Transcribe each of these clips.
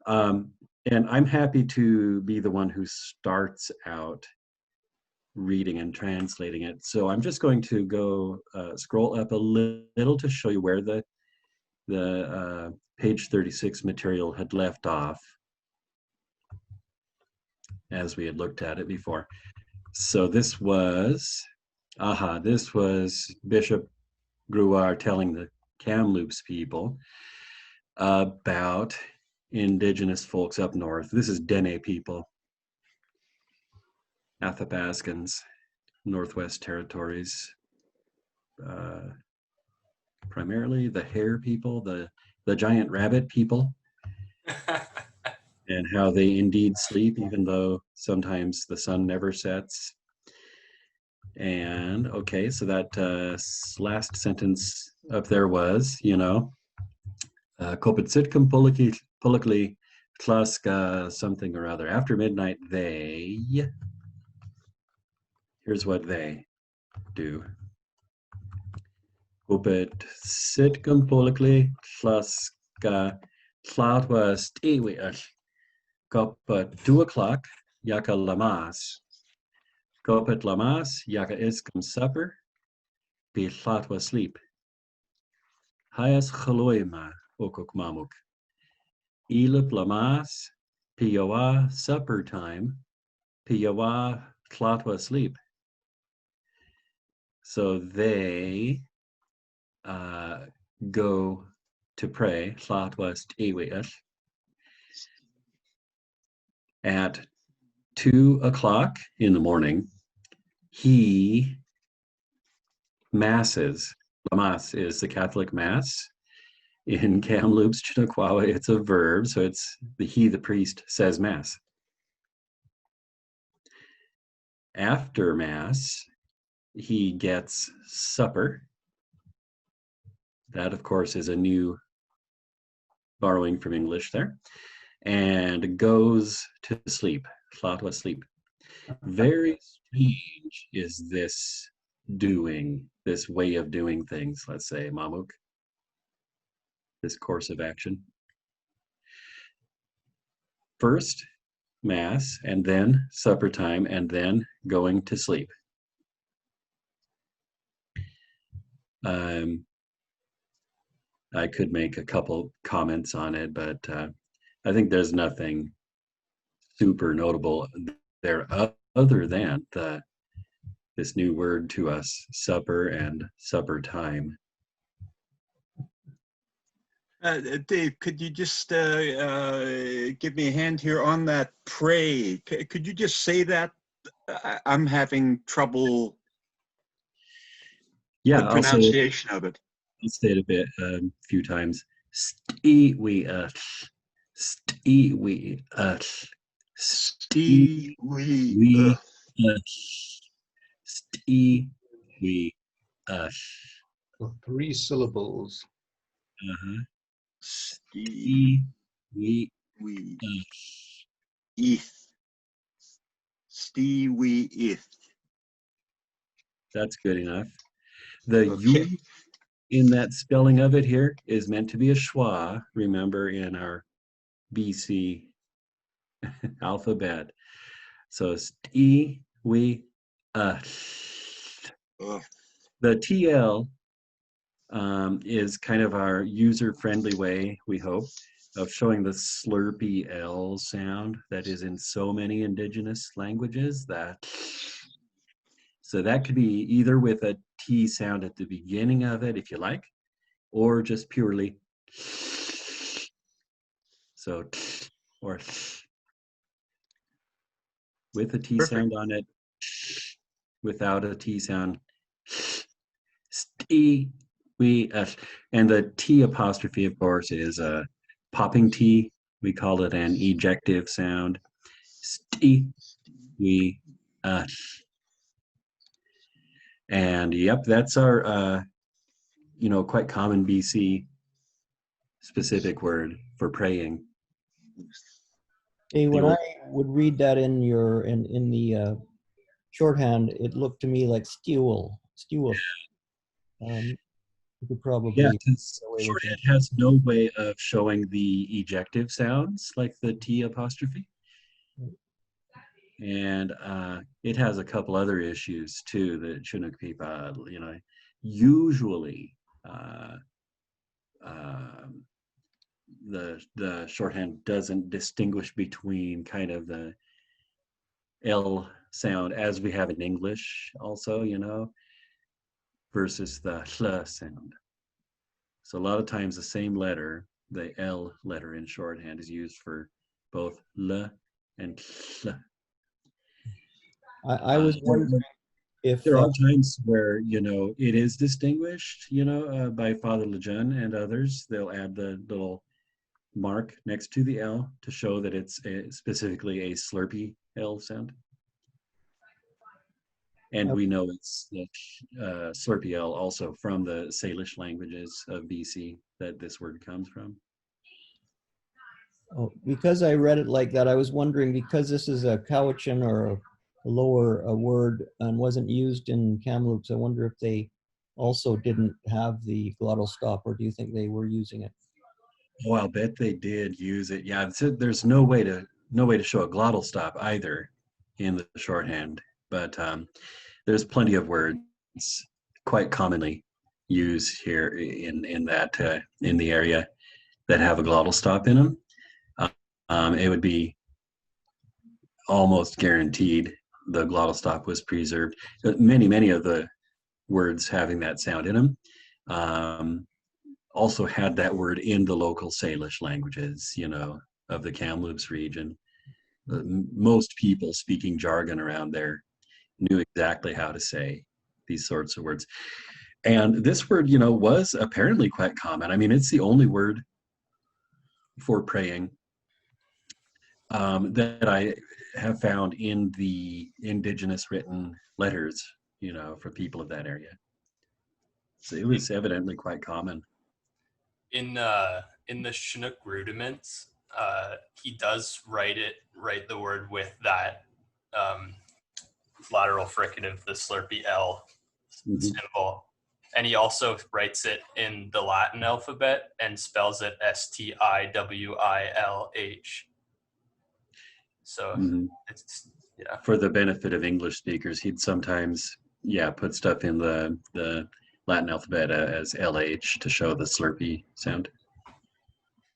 And I'm happy to be the one who starts out reading and translating it. So I'm just going to go scroll up a little to show you where the page 36 material had left off, as we had looked at it before. So this was Bishop Grouard telling the Kamloops people about indigenous folks up north. This is Dene people, Athabascans, Northwest Territories, primarily the hare people, the giant rabbit people, and how they indeed sleep, even though sometimes the sun never sets. And okay, so that last sentence up there was, Kopetsitkum Pulikli Tlaska something or other. After midnight, here's what they do. Kopetsitkum Pulikli Tlaska Tlatwa Stiwi Kopa 2 o'clock, Yaka Lamas. Kopet Lamas, Yaka Iskum supper, Pi Tlatwa sleep. Hayas Chaloima, Okok Mamuk. Ilip Lamas, Piyawa supper time, Piyawa Tlatwa sleep. So they go to pray, Tlatwa Stiwi at 2 o'clock in the morning. He masses. Lamas is the Catholic Mass. In Kamloops, Chinakwawa, it's a verb, so it's the priest, says Mass. After Mass, he gets supper. That, of course, is a new borrowing from English there. And goes to sleep, Tlatwa sleep. Very strange is this way of doing things, let's say, Mamuk, this course of action. First, Mass, and then supper time, and then going to sleep. I could make a couple comments on it, but I think there's nothing super notable there other than this new word to us, supper and supper time. Dave, could you just give me a hand here on that pray? Could you just say that? I'm having trouble with pronunciation of it. I'll say it a few times. Stiwi-uth. Stiwi-uth. Stiwi-uth. Stiwi-uth. So 3 syllables. Stiwi-uth. Stiwi-uth. That's good enough. The U in that spelling of it here is meant to be a schwa, remember, in our BC alphabet. So sti, we, the TL is kind of our user-friendly way, we hope, of showing the slurpy L sound that is in so many indigenous languages. So that could be either with a T sound at the beginning of it, if you like, or just purely. So, or with a T Perfect. sound on it, without a T sound. Sti, we, and the T apostrophe, of course, is a popping T. We call it an ejective sound. Sti, we, and yep, that's our, quite common BC specific word for praying. Hey, when I would read that in the shorthand, it looked to me like stewel. You could probably Yeah, get because away with shorthand that. has no way of showing the ejective sounds like the T apostrophe. And it has a couple other issues too that Chinook people, usually uh, um, the shorthand doesn't distinguish between kind of the L sound as we have in English also, versus the hl sound. So a lot of times the same letter, the L letter in shorthand, is used for both L and hl. I was wondering if There are times where, it is distinguished, by Father Lejeune and others. They'll add the little mark next to the L to show that it's specifically a slurpy L sound. And we know it's the slurpy L also from the Salish languages of BC that this word comes from. because I read it like that, I was wondering, because this is a Cowichan or a lower word and wasn't used in Kamloops, I wonder if they also didn't have the glottal stop, or do you think they were using it? Oh, I'll bet they did use it. Yeah, there's no way to show a glottal stop either in the shorthand, but there's plenty of words quite commonly used here in that in the area that have a glottal stop in them. It would be almost guaranteed the glottal stop was preserved. Many of the words having that sound in them also had that word in the local Salish languages, of the Kamloops region. Most people speaking jargon around there knew exactly how to say these sorts of words. And this word, was apparently quite common. I mean, it's the only word for praying that I have found in the indigenous written letters, for people of that area. So it was evidently quite common. In the Chinook rudiments, he does write the word with that lateral fricative, the slurpy L symbol. And he also writes it in the Latin alphabet and spells it Stiwilh. So it's, yeah. For the benefit of English speakers, he'd sometimes, put stuff in the Latin alphabet as LH to show the slurpy sound.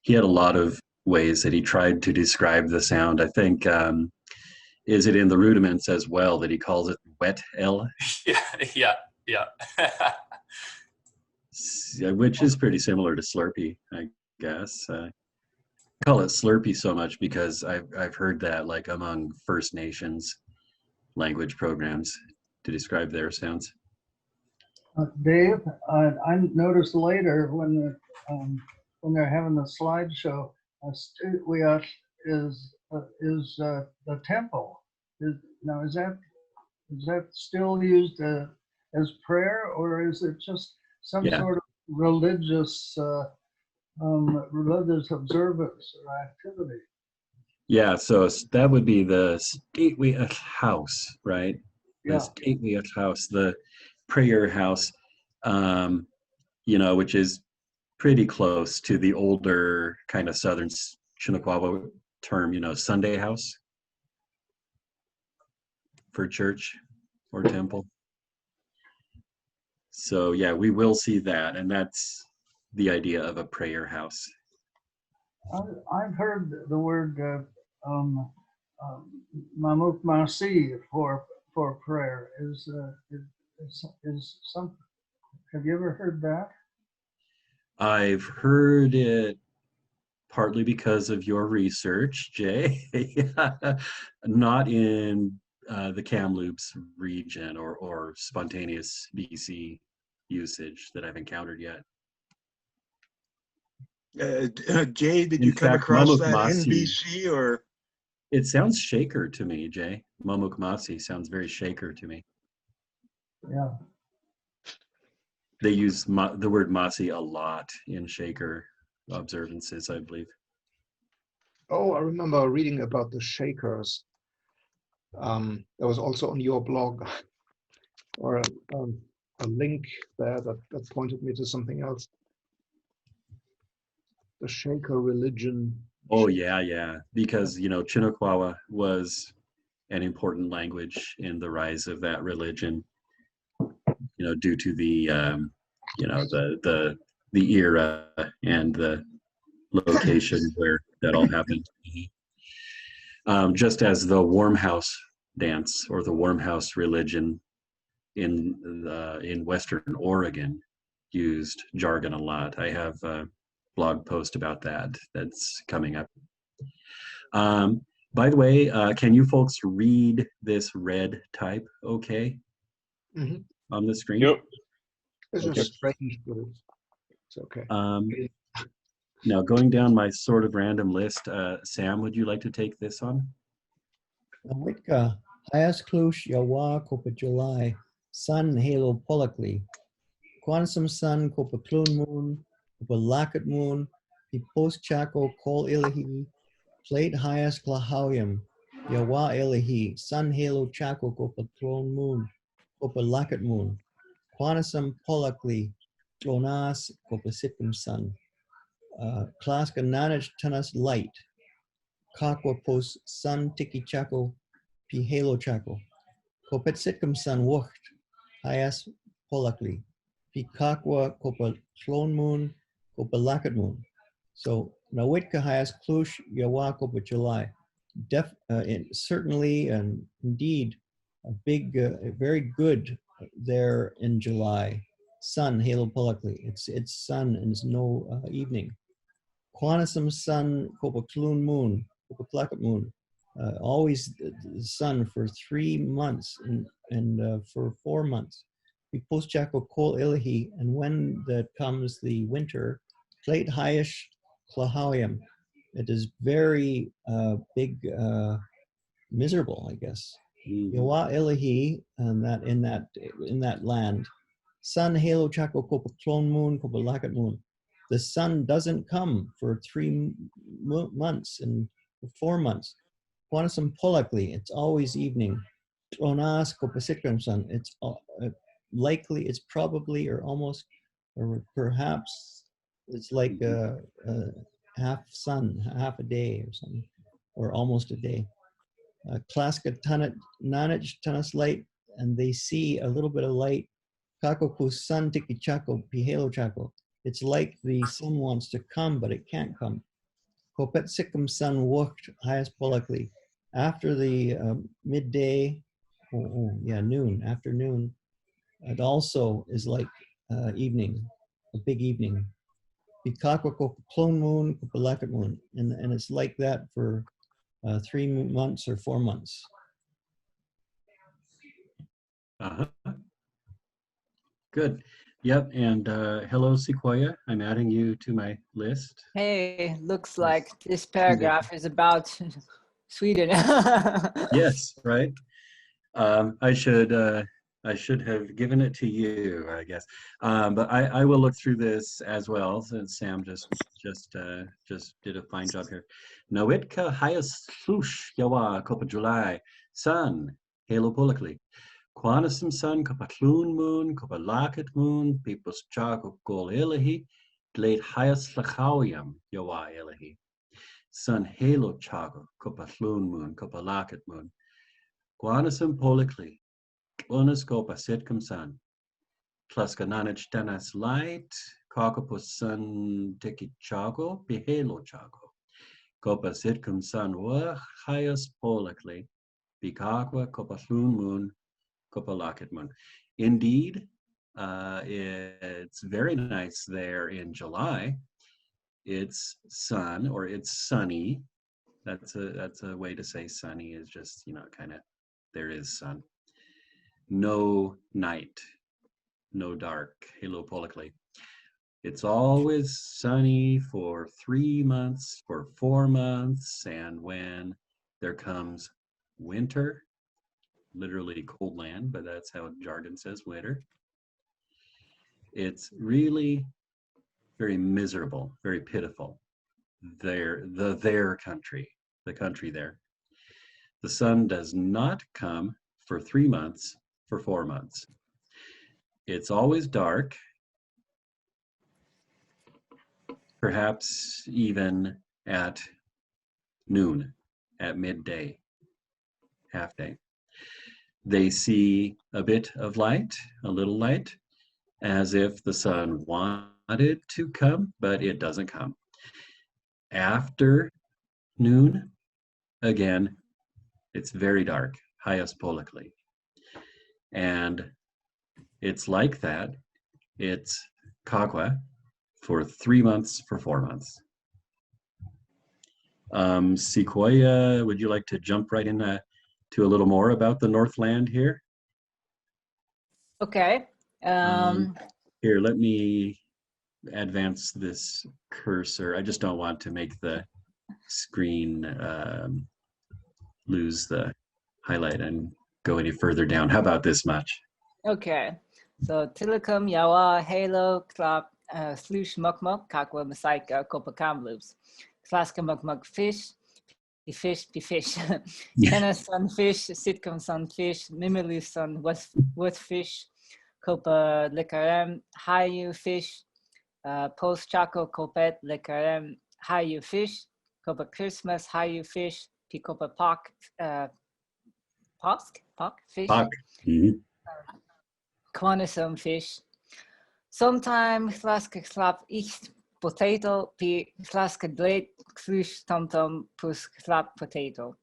He had a lot of ways that he tried to describe the sound. I think, is it in the rudiments as well that he calls it wet L? Yeah. Which is pretty similar to slurpy, I guess. I call it slurpy so much because I've heard that like among First Nations language programs to describe their sounds. Dave, I noticed later when they're having the slideshow, Stiwilh is the temple. Now is that still used as prayer, or is it just some sort of religious observance or activity? Yeah, so that would be the Stiwilh house, right? The Stiwilh house, the prayer house, which is pretty close to the older kind of Southern Chinnaquawa term, Sunday house for church or temple. So yeah, we will see that, and that's the idea of a prayer house. I've heard the word mamuk masi for prayer is some. Have you ever heard that? I've heard it partly because of your research, Jay. Not in the Kamloops region or spontaneous BC usage that I've encountered yet. Jay, did you come across that in BC or? It sounds Shaker to me, Jay. Mamuk Masi sounds very Shaker to me. Yeah. They use the word Masi a lot in Shaker observances, I believe. Oh, I remember reading about the Shakers. That was also on your blog, or a link there that pointed me to something else. The Shaker religion. Oh yeah, because Chinookwawa was an important language in the rise of that religion. Due to the the era and the location where that all happened. Just as the warm house dance or the warm house religion in Western Oregon used jargon a lot. I have a blog post about that that's coming up. By the way, can you folks read this red type okay on the screen? Yep. It's Okay. just strange, but it's okay. Now, going down my sort of random list, Sam, would you like to take this on? Witka, Hayas Klush, Yawa, Copa July, Sun, Halo, Polakli, Quantum Sun, Copa Clun Moon, Copa Lakat Moon, Post Chaco, Kol Ilahi, Plate Hayas Klahauyam, Yawa Ilahi, Sun, Halo, Chaco, Copa Clun Moon, Copa Lakat Moon, Quantum Polakli, Clonas, Copa Sipim Sun, Klaska Nanach Tanas Light, Kakwa Post Sun Tiki Chaco, Pi Halo Chaco, Kopet Sitkum Sun Wucht, Hayas Polakli, Pi Kakwa Kopa Clone Moon, Kopa Lakat Moon. So Nawitka Hayas Klush Yawa Kopa July. Certainly and indeed a big, very good there in July. Sun, Halo Polakli. It's sun and it's no evening. Quantum Sun, Kopa Clun Moon, Kopa Plakat Moon. Always the sun for 3 months and for 4 months. We post Chaco Kol Ilahi, and when that comes the winter, Plate Hayash Klahauyam. It is very big, miserable, I guess. Yawa Ilahi, and that in that land. Sun, Halo, Chaco, Kopa Clone Moon, Kopa Lakat Moon. The sun doesn't come for 3 months and 4 months. Quantum Polakli, it's always evening. Tronas Kopasikram sun, it's likely, it's probably, or almost, or perhaps, it's like a half sun, half a day or something, or almost a day. Klaska Nanich Tanas light, and they see a little bit of light. Kakoku sun tiki chaco, pihelo chaco. It's like the sun wants to come, but it can't come. Kopet sikkim sun wucht highest polakli. After the midday, afternoon, it also is like evening, a big evening. Pikakwa clone moon, kupalakat moon. And it's like that for 3 months or 4 months. Good. Yep. And hello, Sequoia. I'm adding you to my list. Hey, looks like this paragraph is about Sweden. Yes, right. I should have given it to you, I guess. But I will look through this as well, since Sam just did a fine job here. Nawitka highest slush yawa kopa July sun halo polakli. Quantum sun kopa clun moon kopa lakat moon people's chaco gol ilahi glade highest lachauyam yawa ilahi. Sun halo chaco kopa clun moon kopa lakat moon. Quantum polakli. Unus copa sitcum sun. Plus cananich tenas light, cockopus sun tiki chaco, bihalo chaco. Copa sitcum sun wach highest polacly, bicaqua copa loon moon, copa locket moon. Indeed, it's very nice there in July. It's sun or it's sunny. That's a way to say sunny is just, kind of there is sun. No night, no dark, halo polacly. It's always sunny for 3 months, for 4 months, and when there comes winter, literally cold land, but that's how jargon says winter, it's really very miserable, very pitiful. Their country, the country there. The sun does not come for 3 months, for 4 months. it's always dark, perhaps even at noon, at midday, half day. They see a bit of light, a little light, as if the sun wanted to come, but it doesn't come. After noon, again, it's very dark, hyaspolically. And it's like that. It's Kagwa for 3 months, for 4 months. Sequoia, would you like to jump right in to a little more about the Northland here? Okay. Here, let me advance this cursor. I just don't want to make the screen lose the highlight and go any further down. How about this much? Okay. So Tilikum, Yawa, Halo, Klap, Slush, Mukmuk, Kakwa, Masaika, Kopa Kamloops. Klaska Mukmuk fish, fish, fish. Tennis sunfish, sitcom sunfish, Mimili sun, wood fish, Copa Likarem, Hayu fish, Post Chaco Copet, Likarem, Hayu fish, Copa Christmas, Hayu fish, Picopa Pock, Pock fish, Quanisum fish. Sometimes Klaska slap each potato, P Klaska blade, Klush tum tum, Pus slap potato.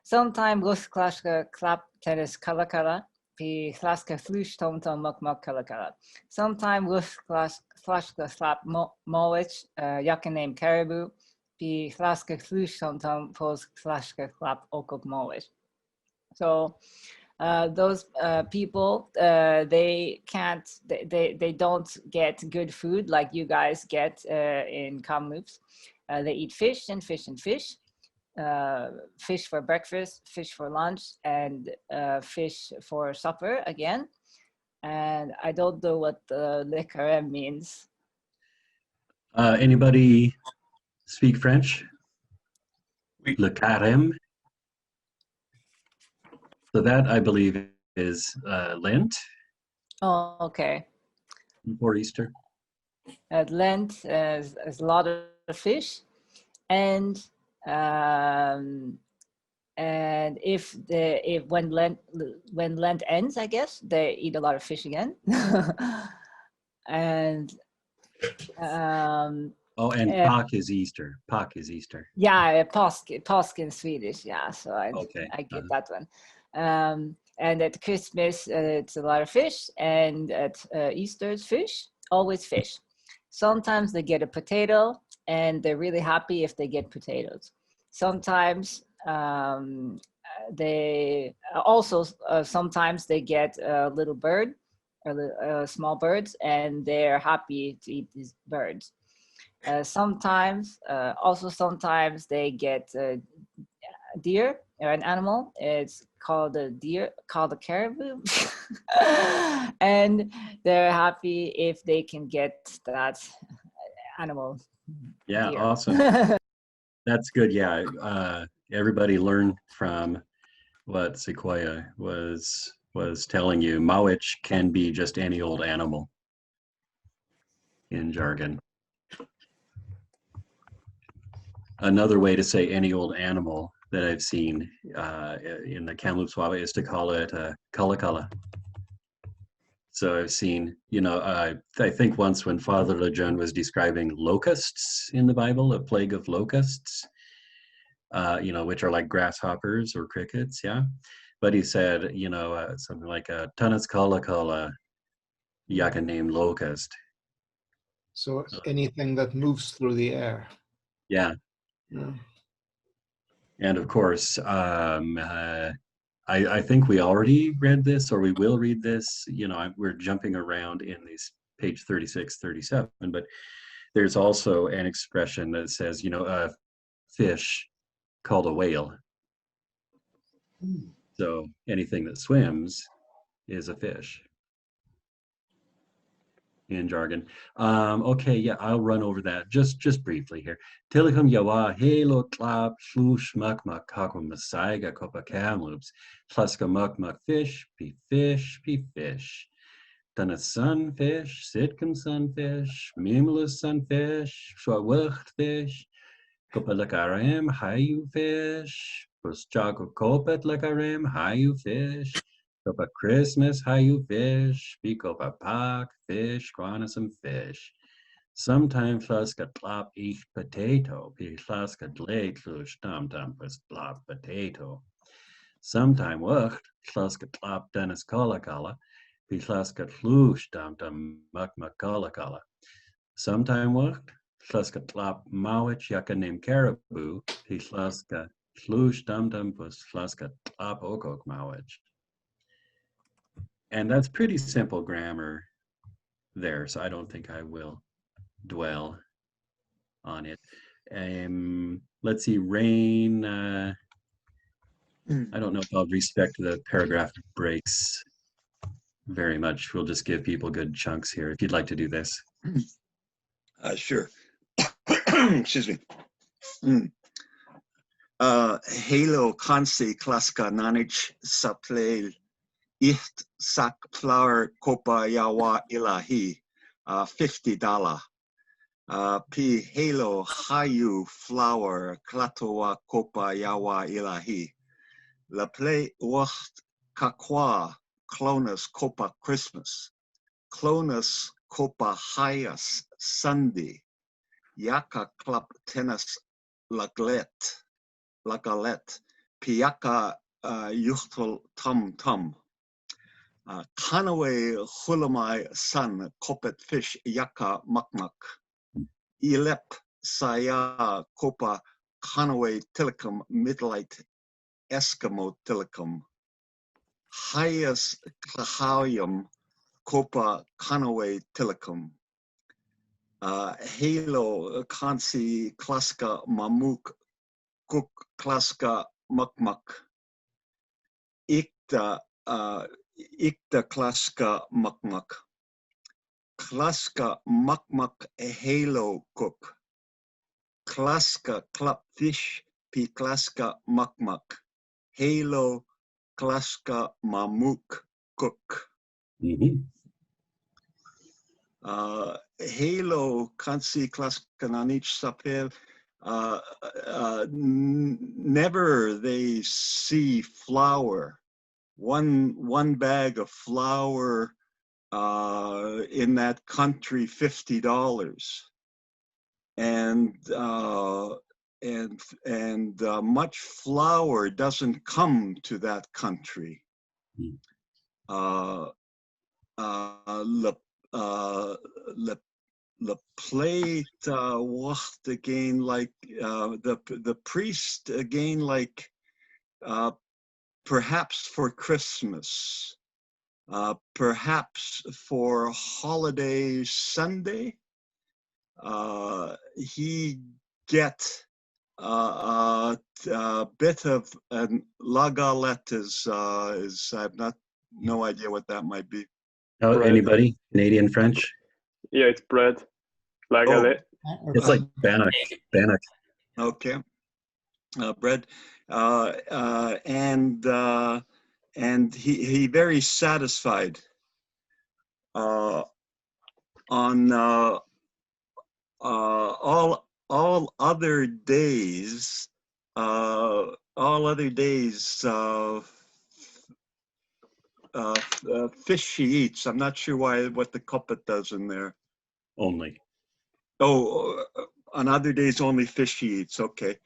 Sometimes Rus Klaska clap tennis kalakala, P Klaska flush tum tum muk muk kalakala. Sometimes Rus Klaska slap mowich, yakin name caribou, P Klaska flush tum tum, Pus Klaska clap okok mowich. So those people, they don't get good food like you guys get in Kamloops. They eat fish and fish and fish. Fish for breakfast, fish for lunch, and fish for supper again. And I don't know what le carême means. Anybody speak French? Oui. Le carême. So that, I believe, is Lent Oh, okay. before Easter. At Lent is a lot of fish, and if when Lent ends, I guess they eat a lot of fish again. And and Pâk is Easter. Pâk is Easter. yeah, påsk in Swedish. Yeah, so I get that one. And at Christmas, it's a lot of fish, and at Easter, it's fish. Always fish. Sometimes they get a potato, and they're really happy if they get potatoes. Sometimes they also sometimes they get a little bird, or small birds, and they're happy to eat these birds. Sometimes they get a deer or an animal. It's called a deer, called a caribou. And they're happy if they can get that animal. Yeah, deer. awesome. That's good. Yeah, everybody learn from what Sequoia was telling you. Mawich can be just any old animal in jargon. Another way to say any old animal that I've seen in the Kamloops Wawa is to call it kala kala. So I've seen, I think once when Father Lejeune was describing locusts in the Bible, a plague of locusts, which are like grasshoppers or crickets, yeah. But he said, something like a tanas kala kala, yaka named locust. So anything that moves through the air. Yeah. Yeah. And of course, I think we already read this, or we will read this. We're jumping around in these page 36, 37, but there's also an expression that says, a fish called a whale. So anything that swims is a fish in jargon. Okay, yeah, I'll run over that just briefly here. Tilikum yawa halo tlap slush mukmuk kakum masaiga kopa Kamloops pluska mukmuk fish. dan sunfish, sitcom sunfish, mimulus sunfish, fish, Kopelakarim, Hayu fish, Puschaco Kopet Lakarim, Hayu fish, Kopa Christmas, Hayu fish, Bikopa Pak fish, Quanasum fish. Sometimes Flaska tlop eat potato, Flaska dlate flush tam tam plus tlop potato. Sometime wacht, Flaska tlop Dennis Kolakala, Flaska flush tam tam mak makalakala. Sometime wacht, Flaska tlop mawich yaka named caribou, Flaska flush dum dum plus Flaska tlop okok mawich. And that's pretty simple grammar there, so I don't think I will dwell on it. Let's see, rain. I don't know if I'll respect the paragraph breaks very much. We'll just give people good chunks here if you'd like to do this. Sure. Excuse me. Halo kansi klaska nanich saplel iht sak flower kopa yawa ilahi $50. P halo hayu flower klatowa kopa yawa ilahi. La play wacht kakwa clonus kopa Christmas. Clonus kopa hayas Sunday. Yaka klap tennis laglet. Lagalet. Piaka yuchtel tum tum. Kanaway hulamai san kopet fish yaka makmak. Ilep saya kopa Kanaway tilikum midlight Eskimo tilikum. Hayas klahayum kopa Kanaway tilikum. Halo kansi klaska mamuk kuk klaska makmak. Ikta klaska makmak. Klaska makmak halo cook. Klaska klap fish pi klaska makmak. Halo klaska mamuk cook. Halo kansi klaska nanich sapel. Never they see flour. One bag of flour in that country, $50, and much flour doesn't come to that country. The plate wacht again like the priest again like perhaps for Christmas, perhaps for holiday Sunday, he get a bit of an la galette is I've no idea what that might be. Oh, Bread. anybody? Canadian French? Yeah, it's bread. La galette. It's like bannock. Bannock. Okay. Bread. And he very satisfied on all other days. Fish she eats. I'm not sure what the couplet does in there. Only. Oh, on other days only fish she eats. Okay.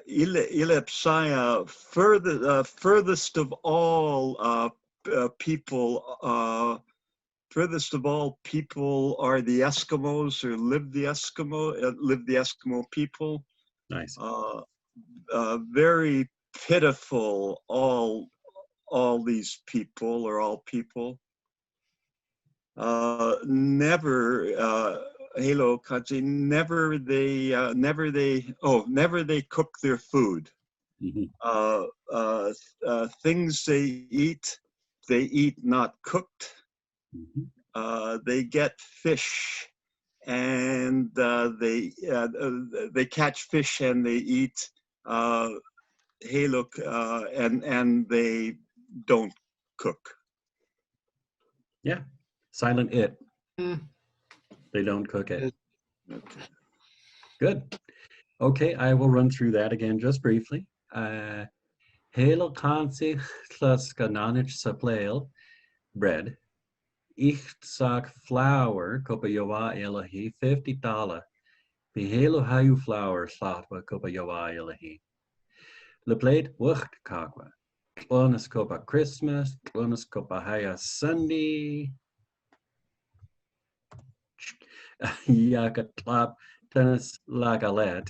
Ilepsaya, furthest of all people. Furthest of all people are the Eskimos, or live the Eskimo people. Nice. Very pitiful, all these people, or all people. Never, Halo Kaji, never they cook their food. Things they eat not cooked. They get fish, and they catch fish and they eat hey, look, and they don't cook. Yeah, silent it. Hmm. They don't cook it. Okay. Good. Okay, I will run through that again just briefly. Hele kansi tlaskananich saplail bread. Ich sag flour kopa yawa elahi $50. Bihelo hayu flour slatwa kopa yawa elahi. Le plate wucht kakwa. Bonus copa Christmas, bonus copa Haya Sunday. Yaka tlap tennis lagalet,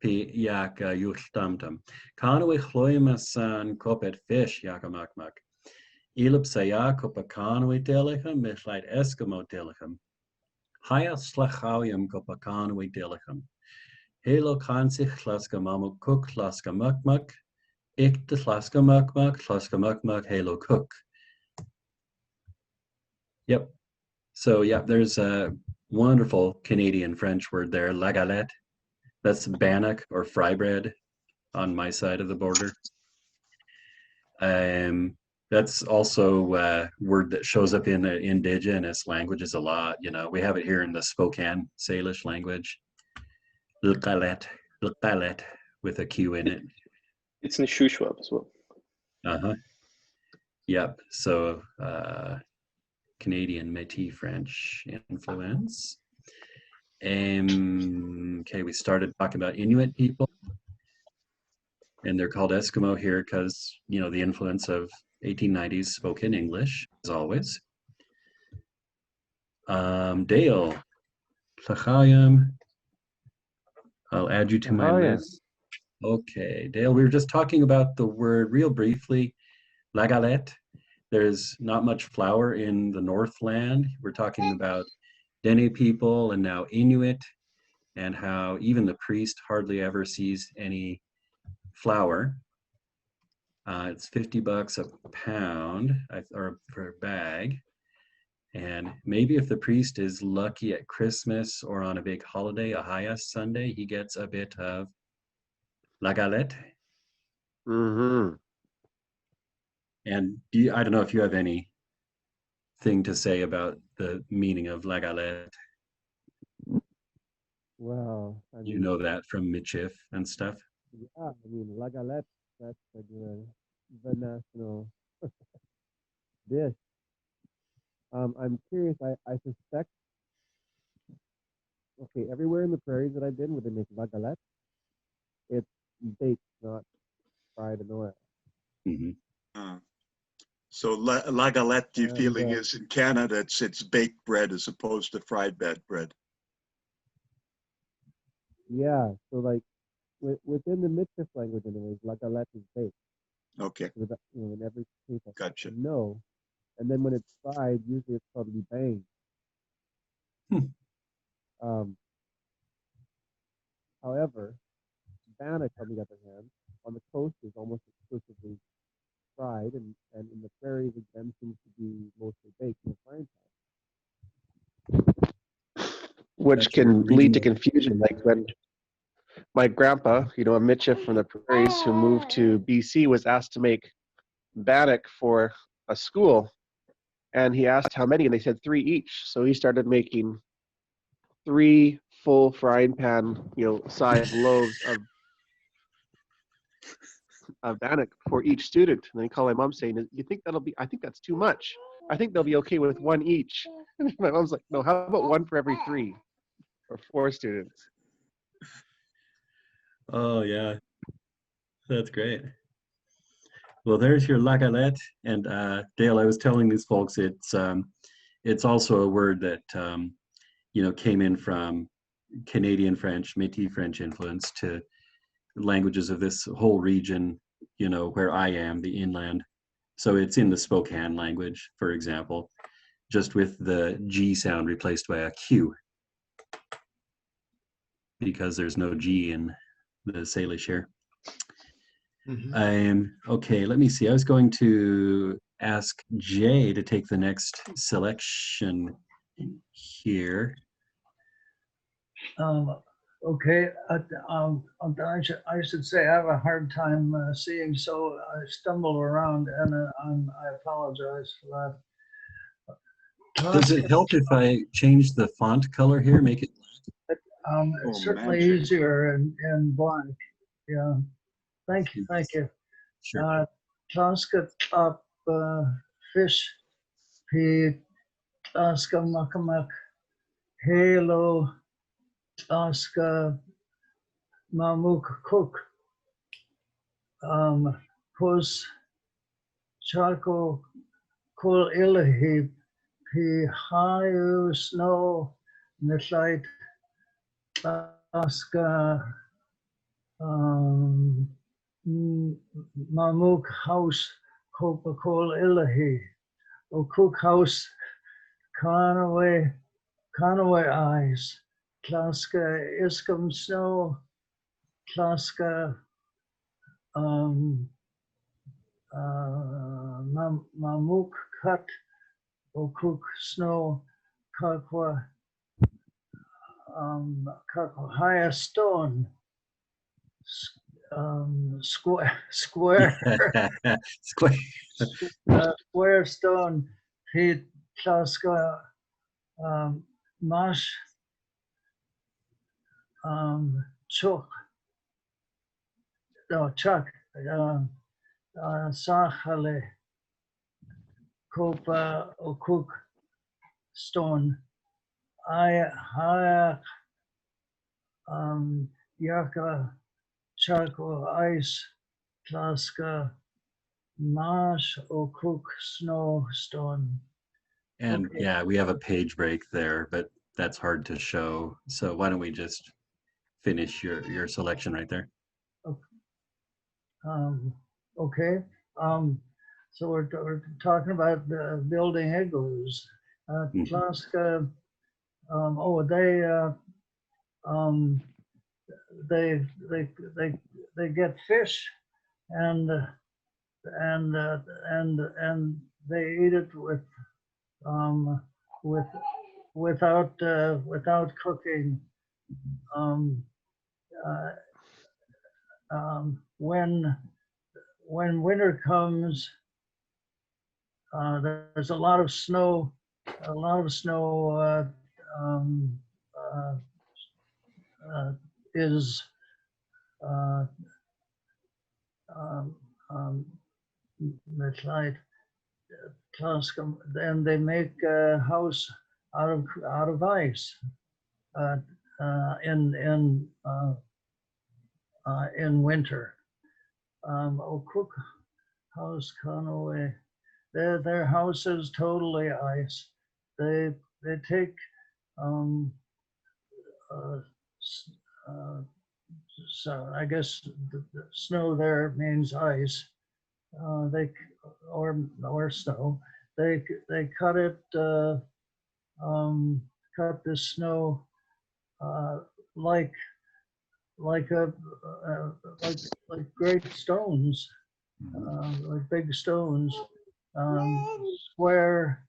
pi yaka yuchtamtam. Conway chloimasan copet fish yakamakmak. Elip saya copa Conway delicum, mislite Eskimo delicum. Haya slachauium copa Conway delicum. Halo kansich klaska mamu cook klaska mukmuk. Ik de klaska mukmuk, halo cook. Yep. So yeah, there's a wonderful Canadian French word there, la galette. That's bannock or fry bread on my side of the border. That's also a word that shows up in the indigenous languages a lot. You know, we have it here in the Spokane Salish language. Le galette with a Q in it. It's in Shuswap as well. Uh-huh. Yep. So Canadian Métis French influence. Okay, we started talking about Inuit people, and they're called Eskimo here because, you know, the influence of 1890s spoken English, as always. Dale, Tlachayim, I'll add you to my list. Okay, Dale, we were just talking about the word real briefly, la galette. There's not much flour in the Northland. We're talking about Dene people and now Inuit, and how even the priest hardly ever sees any flour. It's $50 a pound or per bag. And maybe if the priest is lucky at Christmas or on a big holiday, a Haya Sunday, he gets a bit of la galette. Mm-hmm. And I don't know if you have anything to say about the meaning of la galette. Well, I mean, You know that from Michif and stuff. yeah, I mean, la galette, that's like the national dish. I'm curious, I suspect, okay, everywhere in the prairies that I've been where they make la galette, it's baked, not fried in oil. Mm-hmm. So la galette, the And, feeling is in Canada, it's baked bread as opposed to fried bread. yeah, so like within the Michif language, anyways, la galette is baked. Okay, With, you know, in every case, I gotcha. know. And then when it's fried, usually it's probably bang. However, bannock, on the other hand, on the coast is almost exclusively fried, and in the prairies, it then seems to be mostly baked in the frying pan. Which can lead to confusion. Like when my grandpa, you know, a Mitchell from the prairies who moved to BC, was asked to make bannock for a school, and he asked how many, and they said 3 each. So he started making 3 full frying pan, you know, size loaves of bannock for each student. And then he called my mom saying, "You think that'll be? I think that's too much. I think they'll be okay with 1 each." And my mom's like, "No, how about 1 for every 3 or 4 students?" Oh yeah, that's great. Well, there's your la galette. And Dale, I was telling these folks it's also a word that you know, came in from Canadian French, Métis French influence to languages of this whole region, you know, where I am, the inland. So it's in the Spokane language, for example, just with the G sound replaced by a Q, because there's no G in the Salish here. Okay, let me see. I was going to ask Jay to take the next selection here. Okay, I should say I have a hard time seeing, so I stumble around, and I apologize for that. Does it help if I change the font color here, make it? Oh, It's certainly magic. easier in black. Yeah, thank you. Sure. Tlaska up fish, p tlaska makamak, halo, tlaska mamuk cook, pus charco kul ilahi, p hayu snow, nishait tlaska mamuk house, kol ilahi, o cook house, Conaway eyes, Tlaska Iskum snow, Tlaska Mamuk cut, Okuk snow, Kakwa Higher stone, square square stone, Pete Tlaska Mash Chuck, no, Chuck, Sachale, Kopa, Okuk, Stone, Haya, Yaka, Charco, Ice, Tlaska, Marsh, Okuk, Snow, Stone. And Okay. yeah, we have a page break there, but that's hard to show. So why don't we just finish your selection right there? Okay. So we're talking about building igloos. Mhm. Tlaska, they get fish and they eat it without cooking. When winter comes, there's a lot of snow. Is then they make a house out of ice in winter. Cook House Conaway, their house is totally ice. They take so I guess the snow there means ice. Or snow. They cut it cut the snow like great stones, like big stones, square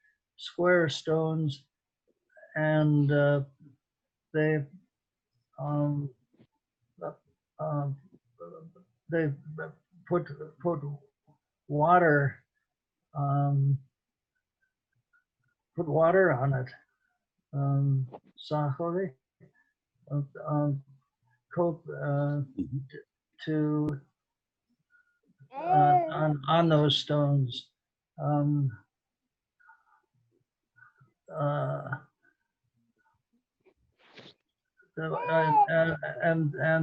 stones, and they they put water on it. Sachori, coat to on those stones. And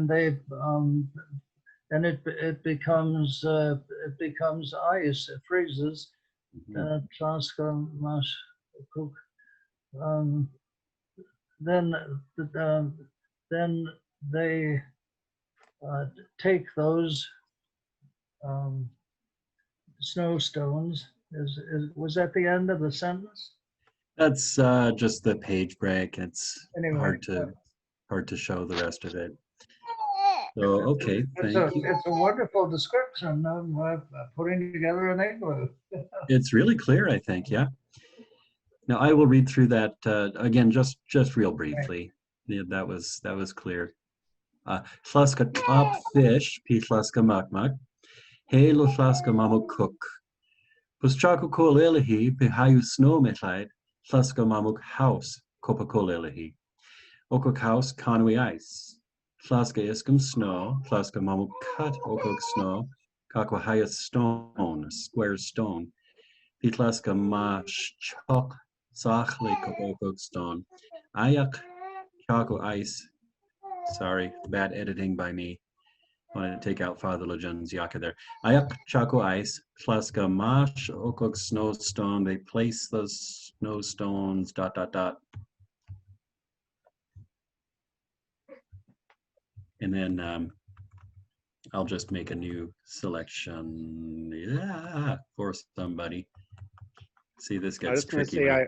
they and it becomes ice. It freezes. Tlaska mash cook. Then they take those snowstones. Was that the end of the sentence? That's just the page break. It's Anyway, hard to show the rest of it. So okay, thank you. It's a wonderful description of putting together an igloo. It's really clear, I think. Yeah. Now I will read through that again, just real briefly. Yeah, that was clear. Llaska tlap fish, pi llaska makmak. He lo llaska mamuk cook. Pus chaco col ilahi, pi hayu snow metlide, llaska mamuk house, copa col ilahi. Okok house, conwy ice. Llaska iskum snow, llaska mamuk cut okok snow, kakwa haya stone, square stone. Pitlaska mash chok, sachli okok stone. Ayak chaco ice. Sorry, bad editing by me. Want to take out Father Legend's yaka there. Ayak chaco ice, plaska mash okok snowstone. They place those snowstones, dot, dot, dot. And then I'll just make a new selection for somebody. See, this I gets was going to tricky. say,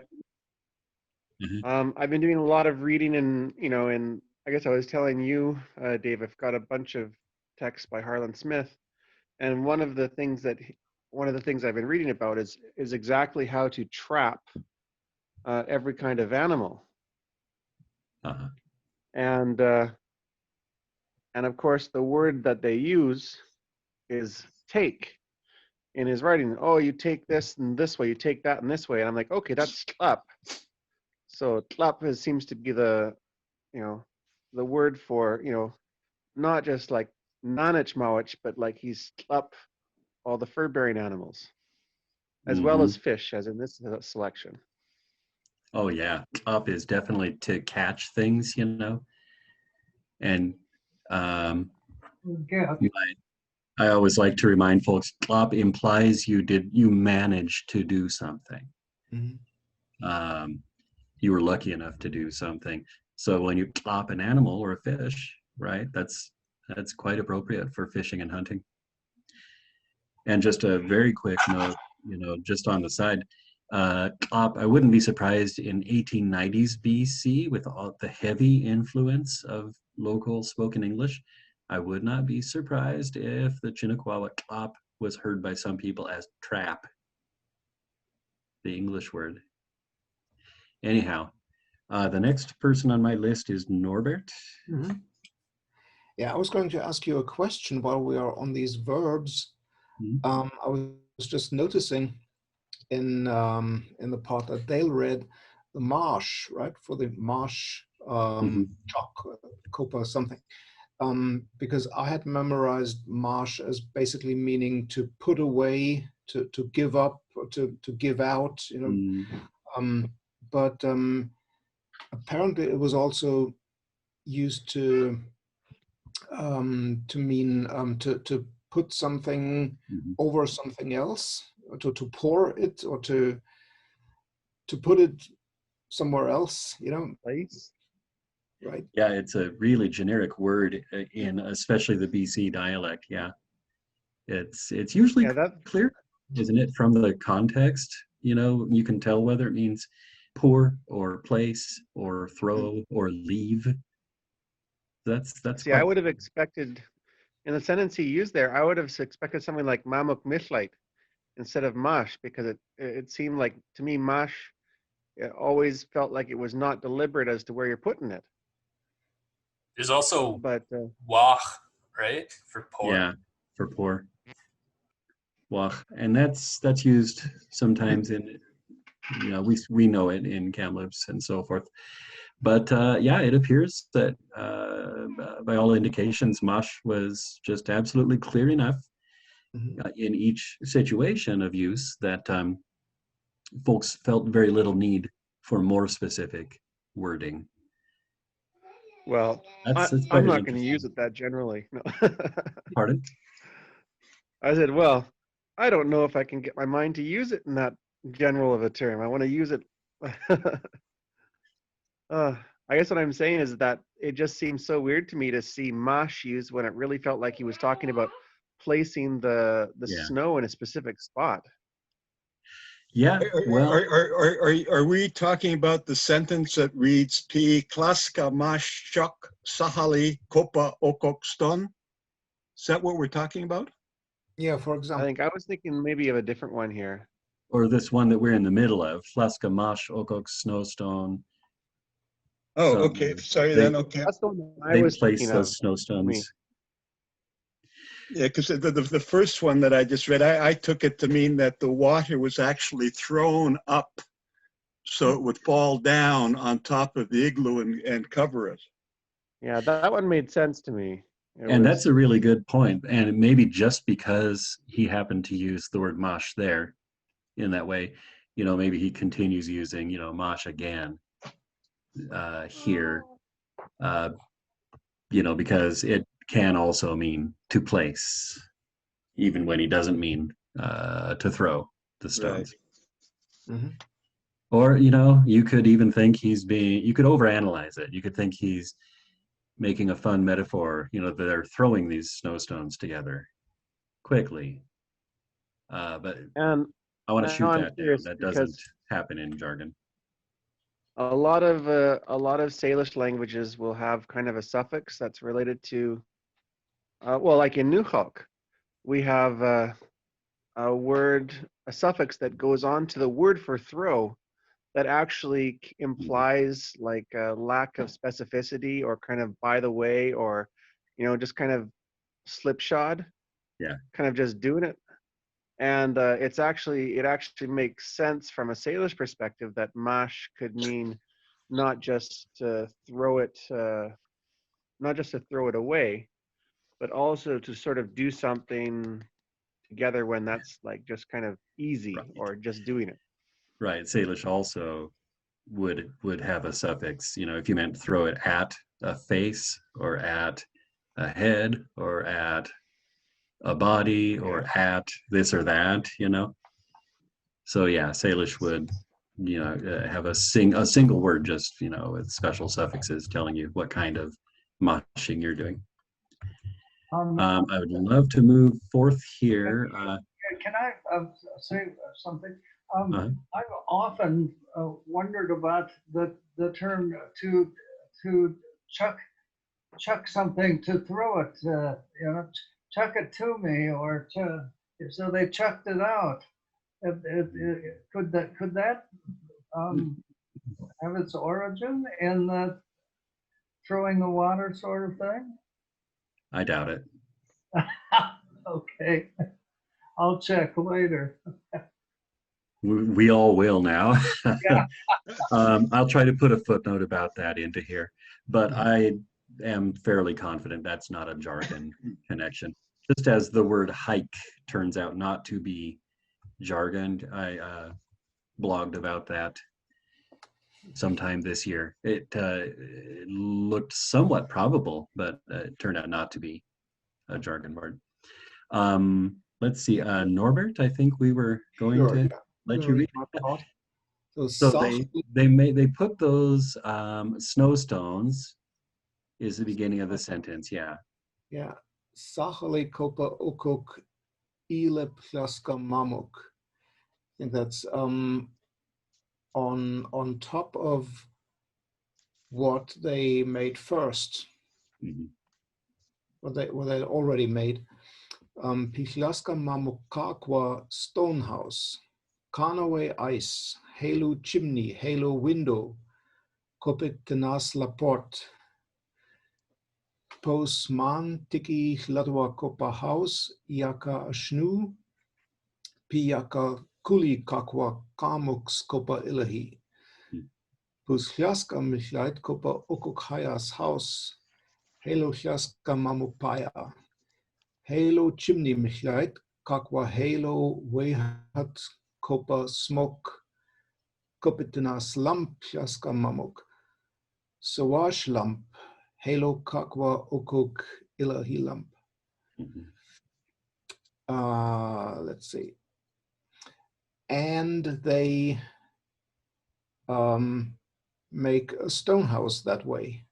Mhm. I've been doing a lot of reading, and and I guess I was telling you, Dave, I've got a bunch of texts by Harlan Smith, and one of the things I've been reading about is exactly how to trap every kind of animal, Uh-huh. and of course the word that they use is take in his writing. Oh, you take this and this way, you take that and this way, and I'm like, okay, that's tlap. So tlap seems to be the the word for not just like nanich mawich, but like he's tlap all the fur-bearing animals, as well as fish, as in this selection. Oh yeah, up is definitely to catch things, and Yeah. I always like to remind folks, "Klop" implies you managed to do something. You were lucky enough to do something. So when you klop an animal or a fish, right, that's quite appropriate for fishing and hunting. And just a very quick note, just on the side, klop, I wouldn't be surprised in 1890s BC with all the heavy influence of local spoken English. I would not be surprised if the Chinookwawa klop was heard by some people as trap, the English word. Anyhow, the next person on my list is Norbert. Yeah, I was going to ask you a question while we are on these verbs. I was just noticing in the part that Dale read, the marsh, right, for the marsh chalk, copa something. Because I had memorized marsh as basically meaning to put away, to give up, or to give out, but apparently it was also used to mean to put something over something else, or to pour it, or to put it somewhere else, Place. Right. Yeah, it's a really generic word in especially the BC dialect. Yeah, it's usually clear, isn't it, from the context? You can tell whether it means pour or place or throw or leave. That's See, I would have expected, in the sentence he used there, I would have expected something like mamuk mithlite instead of mash, because it seemed like, to me, mash, it always felt like it was not deliberate as to where you're putting it. There's also wach, right, for pour. Yeah, for pour. Wach, and that's used sometimes in, we know it in Kamloops and so forth. But yeah, it appears that by all indications, Mosh was just absolutely clear enough in each situation of use that folks felt very little need for more specific wording. Well, that's I'm not going to use it that generally. No. Pardon? I said, well, I don't know if I can get my mind to use it in that general of a term. I want to use it. I guess what I'm saying is that it just seems so weird to me to see mosh used when it really felt like he was talking about placing the snow in a specific spot. Yeah, well, are we talking about the sentence that reads "Pi klaska mashok sahali kopa okokston"? Is that what we're talking about? Yeah, for example. I was thinking maybe of a different one here. Or this one that we're in the middle of, Flaska Mosh Okok Snowstone. Oh, So okay. Sorry they then. Okay. That's the one that I they was place thinking those of. snowstones. Yeah, because the first one that I just read, I took it to mean that the water was actually thrown up so it would fall down on top of the igloo and cover it. Yeah, that one made sense to me. It And that's was, a really good point. And maybe just because he happened to use the word mosh there in that way, maybe he continues using, mosh again here, uh, because it can also mean to place, even when he doesn't mean to throw the stones. Mhm. Or, you could even think you could overanalyze it. You could think he's making a fun metaphor, they're throwing these snowstones together quickly. But and I want to now shoot I'm that down. curious That doesn't because happen in jargon. a lot of Salish languages will have kind of a suffix that's related to, well, like in Nukok, we have a suffix that goes on to the word for throw that actually implies like a lack of specificity or kind of by the way, or just kind of slipshod, Yeah. kind of just doing it. And it actually makes sense from a Salish perspective that mash could mean not just to throw it, away, but also to sort of do something together when that's like just kind of easy Right. or just doing it. Right. Salish also would have a suffix, if you meant throw it at a face or at a head or at a body or at this or that, So yeah, Salish would, have a single word just, with special suffixes telling you what kind of moshing you're doing. I would love to move forth here. Can I say something? Uh-huh. I've often wondered about the term to chuck something, to throw it, chuck it to me, or so they chucked it out. Could that have its origin in the throwing the water sort of thing? I doubt it. Okay, I'll check later. We all will now. Yeah. I'll try to put a footnote about that into here, but I am fairly confident that's not a jargon connection. Just as the word hike turns out not to be jargon, I blogged about that sometime this year. It looked somewhat probable, but it turned out not to be a jargon word. Let's see, Norbert, I think we were going Sure, to yeah. let Gonna you read read. my part. So So Sach, they put those snowstones is the beginning of the sentence. Yeah. yeah, Sachale Kopa Okok Ile Plaska Mamuk. I think that's on top of what they made first, Mhm. what they already made. Pihlaska Mamukakwa Stonehouse, Carnaway Ice, Halo Chimney, Halo Window, Kopitenas Laporte, Postman Tiki Ladwa Kopa House, Yaka Ashnu, Piyaka Kuli Kakwa Kamuks Kopa Ilahi. Pushlaska Michleit Kopa Okukhayas House, Halo Hlaska Mamupaya, Halo Chimney Michleit, Kakwa Halo Wehat Kopa Smoke, Kopitinas Lamp Hlaska Mamuk, Sawash Lamp, Halo Kakwa Okuk Ilahi Lamp. Mhm. Let's see. And they make a stone house that way.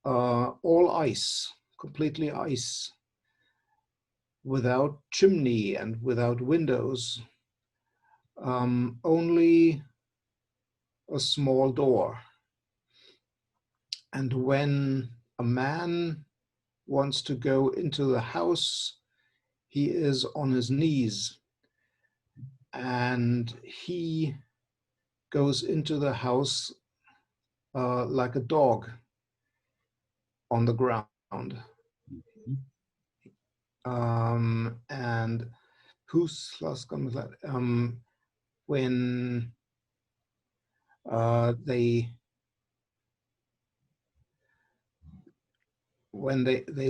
All ice, completely ice, without chimney and without windows, only a small door. And when a man wants to go into the house, he is on his knees and he goes into the house like a dog on the ground. And when they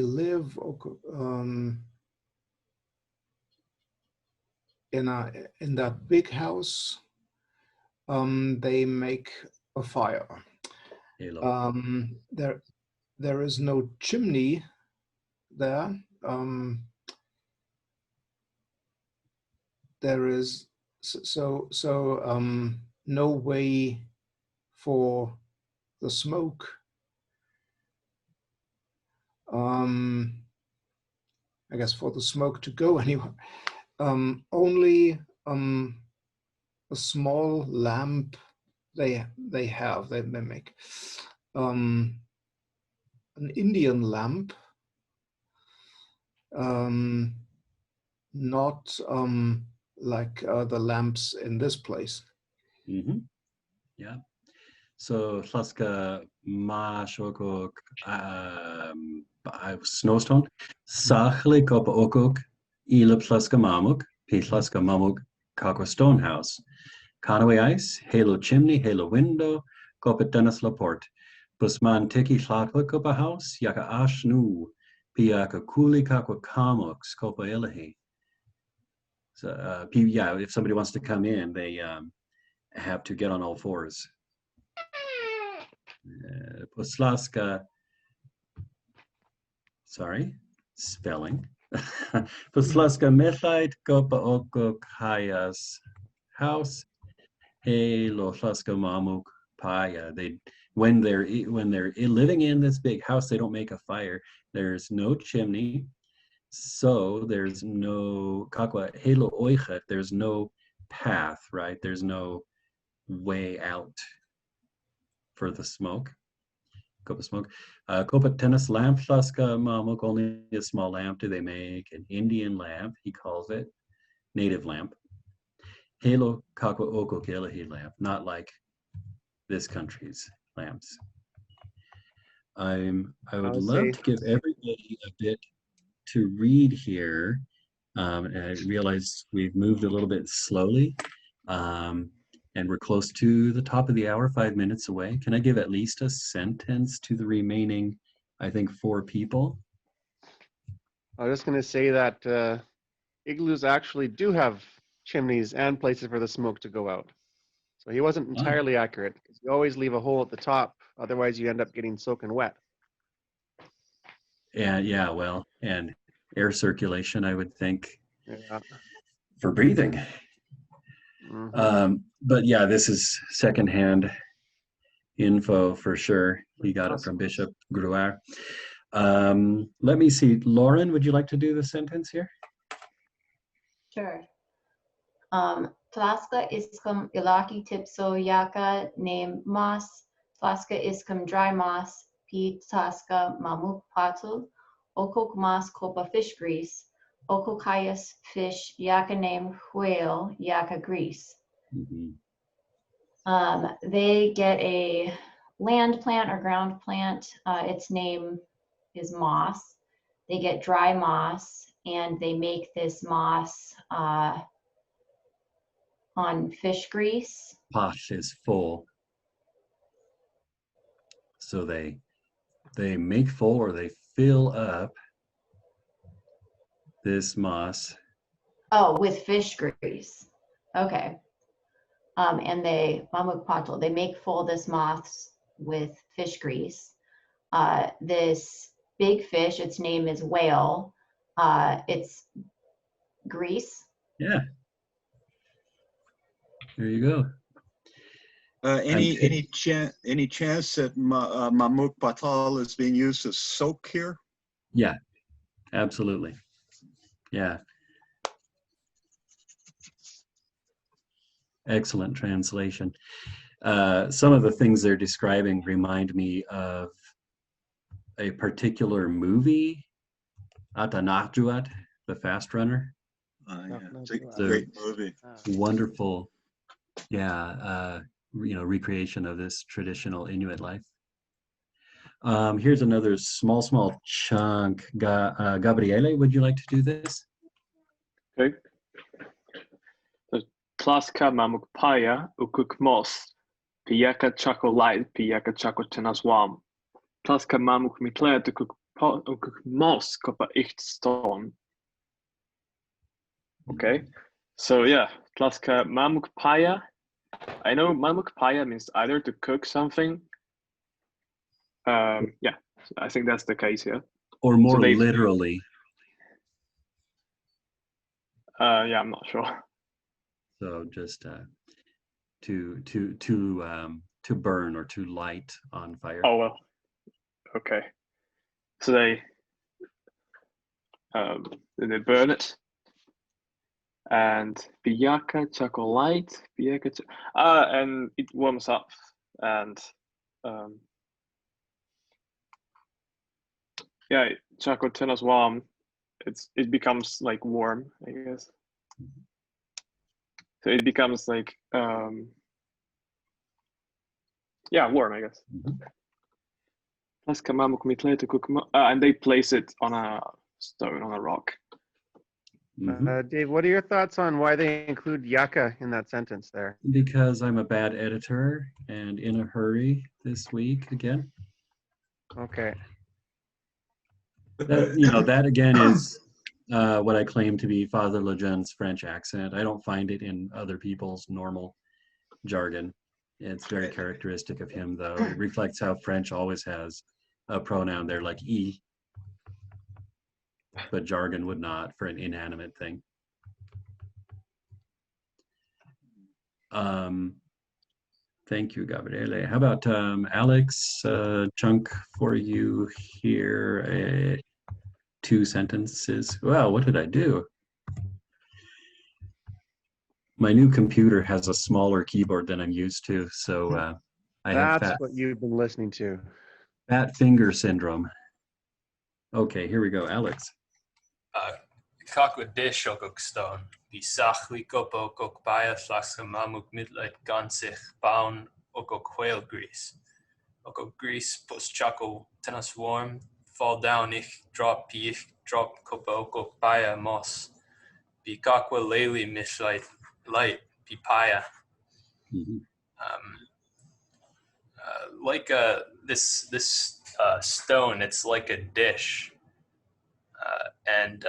live in that big house, they make a fire. There is no chimney there. There is no way for the smoke. I guess for the smoke to go anywhere. Only a small lamp they make an Indian lamp, not like the lamps in this place. Yeah. So Hlaska Mashokok Snowstone Sachlik op Okok Elip Hlaska Mamuk P Hlaska Mamuk Kakwa Stonehouse Conaway Ice Halo Chimney Halo Window Kopit Dennis Laporte Busman Tiki Hlatwa Kopa House Yaka Ashnu Piaka Kuli Kakwa Kamuks Kopa Ilahi. So yeah, if somebody wants to come in, they have to get on all fours. Poslaska, sorry, spelling. Poslaska Methite Kopa Okok Hayas House. Hey lo Hlaska Mamuk Paya. They when they're living in this big house, they don't make a fire. There's no chimney, so there's no kakwa helo oichet. There's no path, right? There's no way out for the smoke. Copa smoke. Copa tennis lamp flaska mamuk, only a small lamp do they make. An Indian lamp, he calls it. Native lamp. Halo kakwa oko kilahi lamp, not like this country's lamps. I would love to give everybody a bit to read here. And I realize we've moved a little bit slowly. And we're close to the top of the hour, 5 minutes away. Can I give at least a sentence to the remaining, I think, 4 people? I was just going to say that igloos actually do have chimneys and places for the smoke to go out. So he wasn't entirely accurate. You always leave a hole at the top, otherwise you end up getting soaking wet. And yeah, well, and air circulation, I would think, for breathing. But yeah, this is secondhand info for sure. We got it from Bishop Grouard. Let me see. Lauren, would you like to do the sentence here? Sure. Tlaska iskum ilaki tipso yaka name mas. Tlaska iskum dry mas. P tlaska mamuk patul. Okok mas kopa fish grease. Okokayas fish yaka name whale yaka grease. They get a land plant or ground plant. Its name is moss. They get dry moss and they make this moss on fish grease. Pot is full. So they make full or they fill up this moss. Oh, with fish grease. Okay. And they mamuk patul, they make full this moss with fish grease. This big fish, its name is whale. It's grease. Yeah. There you go. Any chance that mamuk patul is being used as soak here? Yeah, absolutely. Yeah. Excellent translation. Some of the things they're describing remind me of a particular movie, Atanahjuat, the Fast Runner. Yeah, it's a great movie. Wonderful, yeah, recreation of this traditional Inuit life. Here's another small chunk. Gabriele, would you like to do this? Okay. So, Tlaska mamukpaya ukuk mos, piyaka chocolate, piyaka chocotenaswam. Tlaska mamuk mitlea ukuk mos kopa ichtstone. Okay. So yeah, Tlaska mamukpaya. I know mamukpaya means either to cook something. Yeah, I think that's the case here. Or more literally. Yeah, I'm not sure. So just to burn or to light on fire. Oh well. Okay. So they burn it, and piyaka chocolate, and it warms up, and yeah, chocotenas warm. It becomes like warm, I guess. So it becomes like yeah, warm, I guess. And they place it on a stone, on a rock. Dave, what are your thoughts on why they include yaka in that sentence there? Because I'm a bad editor and in a hurry this week again. Okay. That again is what I claim to be Father Legendre French accent. I don't find it in other people's normal jargon. It's very characteristic of him, though. It reflects how French always has a pronoun there like e, but jargon would not for an inanimate thing. Thank you, Gabriele. How about Alex? Chunk for you here. 2 sentences. Wow, what did I do? My new computer has a smaller keyboard than I'm used to, so That's what you've been listening to. Fat finger syndrome. Okay, here we go, Alex. Kakwadis ook stone. Die sachli kopo ook baya slags mamuk midlight gansich baun ook whale grease. Ook grease post chaco tennis warm. Fall down ich drop kopo ook baya moss. Be kakwa lely mishlight light pipaya. Like this stone, it's like a dish, and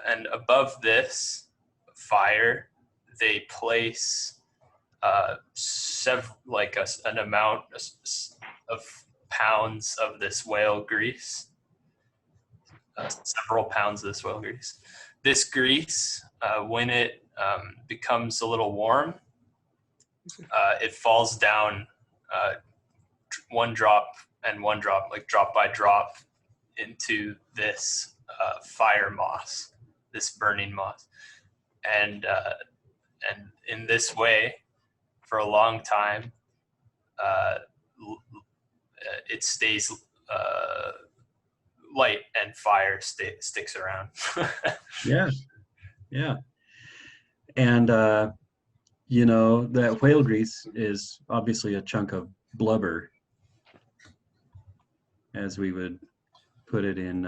and above this fire, they place an amount of pounds of this whale grease, several pounds of this whale grease. This grease, when it becomes a little warm, it falls down one drop, like drop by drop, into this fire moss, this burning moss, and in this way, for a long time, it stays light and fire sticks around. Yeah. And that whale grease is obviously a chunk of blubber, as we would put it in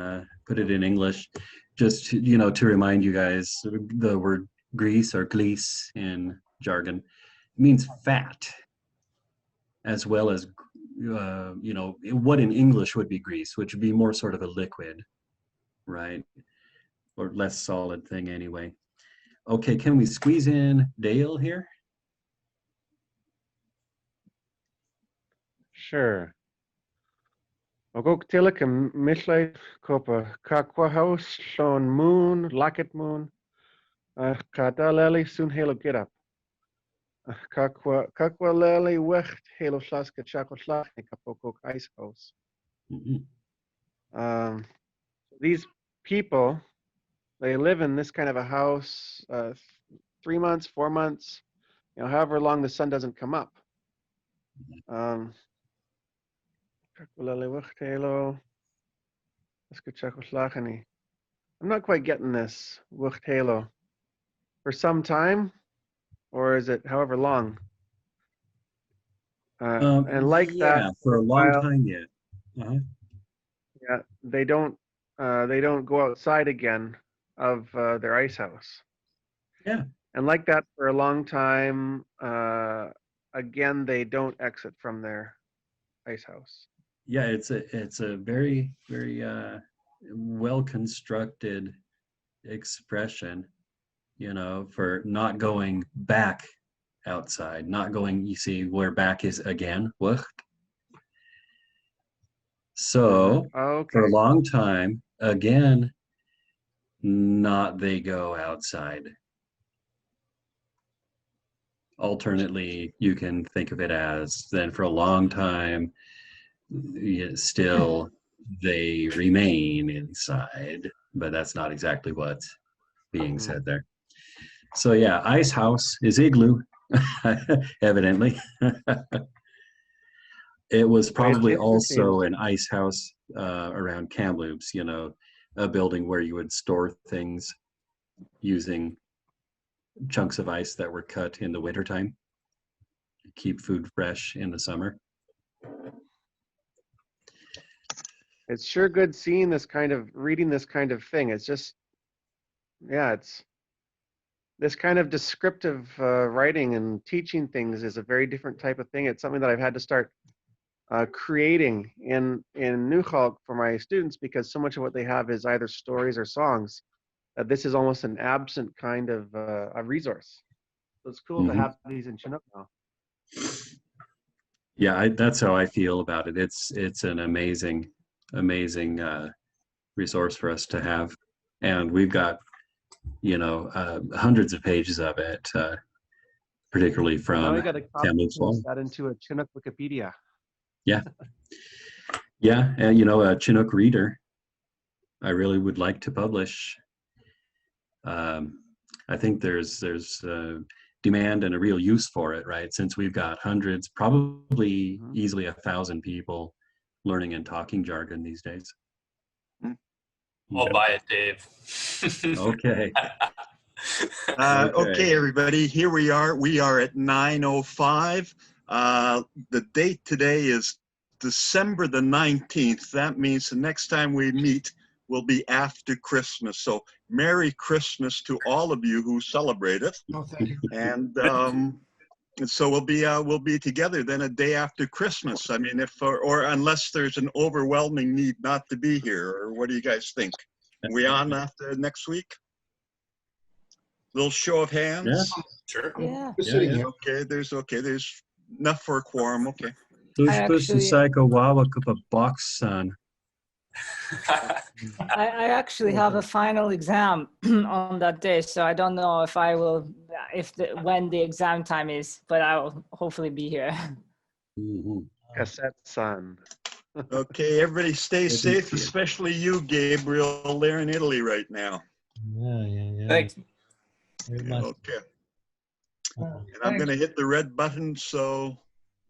English. Just to remind you guys, the word grease or glees in jargon means fat, as well as what in English would be grease, which would be more sort of a liquid, right? Or less solid thing anyway. Okay, can we squeeze in Dale here? Sure. Ogok tilak a mishleit kopa kakwa house shon moon locket moon kadaleli soon halo get up. Kakwa leli wecht halo slaska chako slach kapokok ice house. These people, they live in this kind of a house 3 months, 4 months, however long the sun doesn't come up. I'm not quite getting this. For some time, or is it however long? And like yeah, that for a long while, time yet. Uh-huh. yeah, they don't go outside again of their ice house. Yeah. And like that for a long time, again, they don't exit from their ice house. Yeah, it's a very, very well constructed expression, you know, for not going back outside, not going, you see where back is again, wucht. So Okay. for a long time, again, not they go outside. Alternately, you can think of it as then for a long time, still they remain inside, but that's not exactly what's being said there. So yeah, ice house is igloo, evidently. It was probably also an ice house around Kamloops, you know, a building where you would store things using chunks of ice that were cut in the wintertime, keep food fresh in the summer. It's sure good seeing this kind of, reading this kind of thing. It's just, yeah, it's this kind of descriptive writing and teaching things is a very different type of thing. It's something that I've had to start creating in Newhalk for my students, because so much of what they have is either stories or songs. This is almost an absent kind of a resource. So it's cool to have these in Chinook now. Yeah, that's how I feel about it. It's an amazing resource for us to have, and we've got, you know, hundreds of pages of it, particularly from now we got to Kamloops Fall. that into a Chinook Wikipedia. Yeah, yeah, and you know, a Chinook reader, I really would like to publish. I think there's demand and a real use for it, right? Since we've got hundreds, probably easily 1,000 people learning and talking jargon these days. I'll buy it, Dave. Okay. Okay, everybody, here we are. We are at 9:05. The date today is December the 19th. That means the next time we meet will be after Christmas. So Merry Christmas to all of you who celebrate it. Oh, thank you. And so we'll be together then a day after Christmas. I mean, if or unless there's an overwhelming need not to be here, or what do you guys think? Are we on after next week? Little show of hands. Yeah. Sure. Yeah. We're sitting here. Okay, there's enough for a quorum. Okay. Box, son. I actually have a final exam on that day, so I don't know if I will, when the exam time is, but I will hopefully be here. Cassette son. Okay, everybody stay safe, especially you, Gabriel, there in Italy right now. Yeah. Thanks. Very much. Okay. And I'm going to hit the red button, so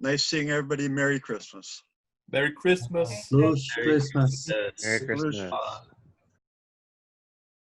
nice seeing everybody. Merry Christmas. Merry Christmas. Merry Christmas. Merry Christmas.